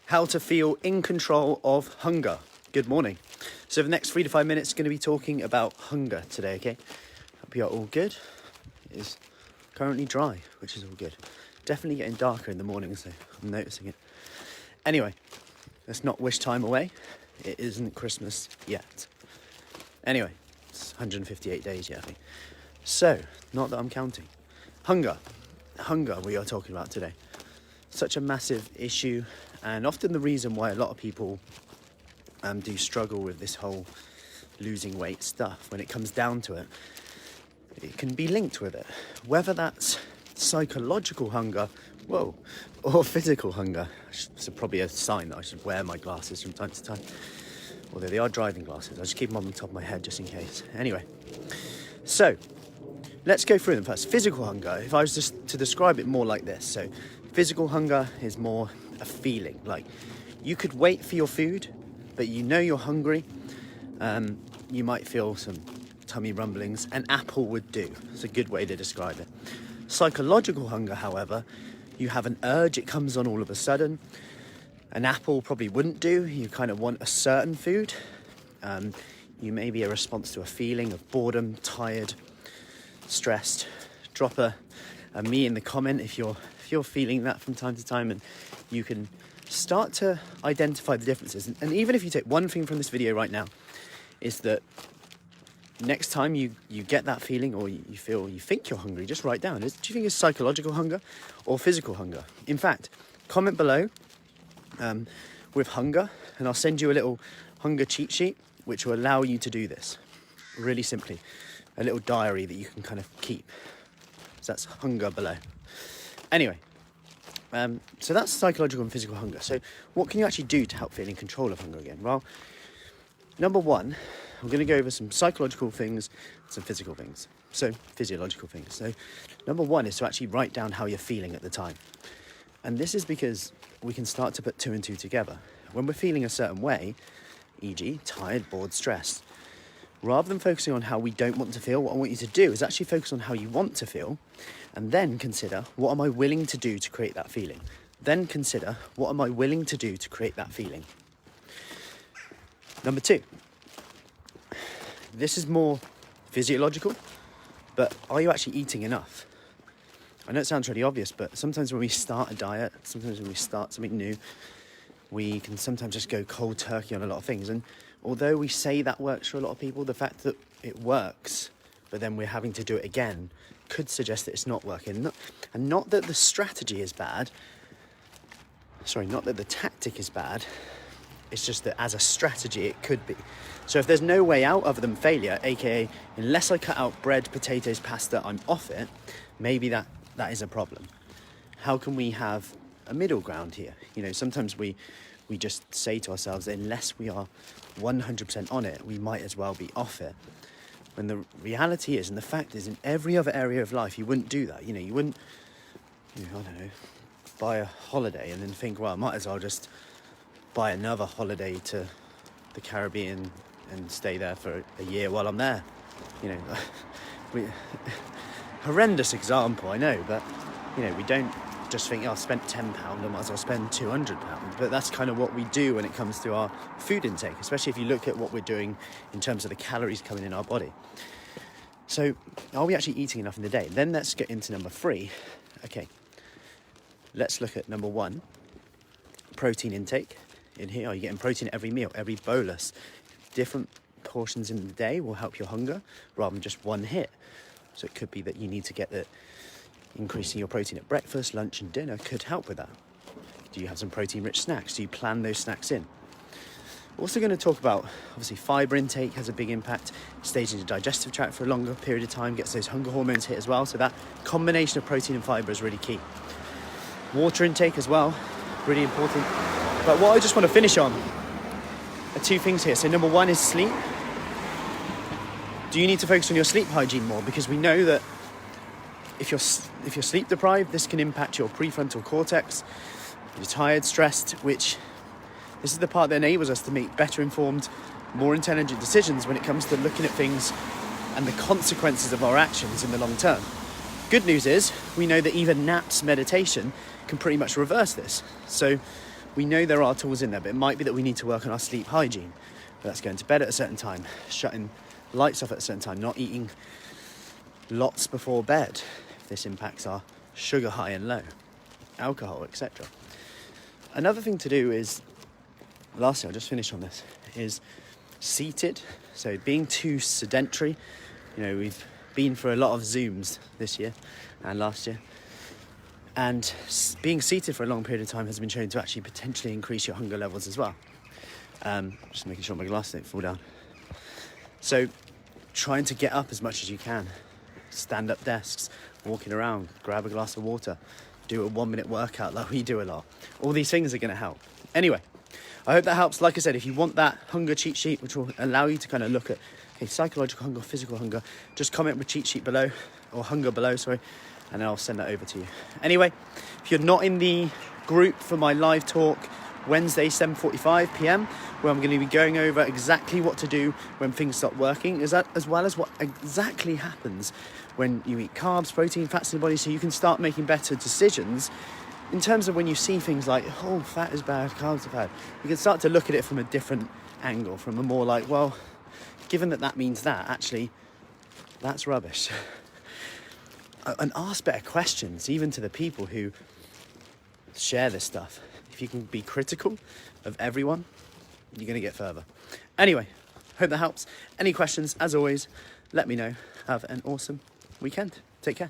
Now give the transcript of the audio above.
How to feel in control of hunger. Good morning. So the next 3 to 5 minutes, going to be talking about hunger today, okay? Hope you're all good. It is currently dry, which is all good. Definitely getting darker in the morning, so I'm noticing it. Anyway, let's not wish time away. It isn't Christmas yet. Anyway, it's 158 days yet, I think. So, not that I'm counting. Hunger we are talking about today. Such a massive issue, and often the reason why a lot of people do struggle with this whole losing weight stuff. When it comes down to it, it can be linked with it, whether that's psychological hunger, or physical hunger. It's probably a sign that I should wear my glasses from time to time, although they are driving glasses. I just keep them on the top of my head just in case. Anyway, so let's go through them first. Physical hunger, if I was just to describe it more like this. So physical hunger is more a feeling. Like, you could wait for your food, but you know you're hungry. You might feel some tummy rumblings. An apple would do. It's a good way to describe it. Psychological hunger, however, you have an urge, it comes on all of a sudden. An apple probably wouldn't do. You kind of want a certain food. You may be a response to a feeling of boredom, tired, stressed. Drop a me in the comment if you're feeling that from time to time, and you can start to identify the differences. And even if you take one thing from this video right now, is that next time you get that feeling, or you think you're hungry, just write down, do you think it's psychological hunger or physical hunger? In fact, comment below with hunger, and I'll send you a little hunger cheat sheet which will allow you to do this really simply. A little diary that you can kind of keep. So that's hunger below. Anyway, so that's psychological and physical hunger. So what can you actually do to help feel in control of hunger again? Well, number one, I'm going to go over some psychological things, some physical things. So physiological things. So number one is to actually write down how you're feeling at the time. And this is because we can start to put two and two together. When we're feeling a certain way, e.g. tired, bored, stressed, rather than focusing on how we don't want to feel, what I want you to do is actually focus on how you want to feel, and then consider, what am I willing to do to create that feeling? Then consider, what am I willing to do to create that feeling? Number two, this is more physiological, but are you actually eating enough? I know it sounds really obvious, but sometimes when we start a diet, sometimes when we start something new, we can sometimes just go cold turkey on a lot of things. And although we say that works for a lot of people, the fact that it works, but then we're having to do it again, could suggest that it's not working. And not that the strategy is bad. Not that the tactic is bad. It's just that as a strategy, it could be. So if there's no way out other than failure, aka unless I cut out bread, potatoes, pasta, I'm off it, maybe that is a problem. How can we have a middle ground here? You know, sometimes we just say to ourselves, unless we are 100% on it, we might as well be off it. When the reality is, and the fact is, in every other area of life, you wouldn't do that. You know, you wouldn't, I don't know, buy a holiday and then think, well, I might as well just buy another holiday to the Caribbean and stay there for a year while I'm there. You know, horrendous example, I know, but, you know, we don't just think, I spent £10, I might as well spend £200. But that's kind of what we do when it comes to our food intake, especially if you look at what we're doing in terms of the calories coming in our body. So are we actually eating enough in the day? Then let's get into number three. Okay, let's look at number one, protein intake. In here, are you getting protein at every meal, every bolus? Different portions in the day will help your hunger rather than just one hit. So it could be that you need to get that. Increasing your protein at breakfast, lunch and dinner could help with that. Do you have some protein-rich snacks? Do you plan those snacks in? Also going to talk about, obviously, fibre intake has a big impact. Stays in the digestive tract for a longer period of time, gets those hunger hormones hit as well. So that combination of protein and fibre is really key. Water intake as well, really important. But what I just want to finish on are two things here. So number one is sleep. Do you need to focus on your sleep hygiene more? Because we know that if you're sleep deprived, this can impact your prefrontal cortex. You're tired, stressed, which this is the part that enables us to make better informed, more intelligent decisions when it comes to looking at things and the consequences of our actions in the long term. Good news is we know that even naps, meditation, can pretty much reverse this. So we know there are tools in there, but it might be that we need to work on our sleep hygiene. That's going to bed at a certain time, shutting lights off at a certain time, not eating lots before bed, if this impacts our sugar high and low, alcohol, etc. Another thing to do is, lastly, I'll just finish on this, is seated. So being too sedentary, we've been for a lot of Zooms this year and last year, and being seated for a long period of time has been shown to actually potentially increase your hunger levels as well. Just making sure my glasses don't fall down. So trying to get up as much as you can, stand up desks, walking around, grab a glass of water, do a 1 minute workout like we do a lot. All these things are going to help. Anyway, I hope that helps. Like I said, if you want that hunger cheat sheet, which will allow you to kind of look at psychological hunger, physical hunger, just comment with cheat sheet below, or hunger below, sorry, and then I'll send that over to you. Anyway, if you're not in the group for my live talk Wednesday 7:45 p.m, where I'm going to be going over exactly what to do when things stop working, as well as what exactly happens when you eat carbs, protein, fats in the body, so you can start making better decisions in terms of when you see things like, oh, fat is bad, carbs are bad. You can start to look at it from a different angle, from a more like, well, given that means that, actually, that's rubbish. And ask better questions, even to the people who share this stuff. If you can be critical of everyone, you're going to get further. Anyway, hope that helps. Any questions, as always, let me know. Have an awesome weekend. Take care.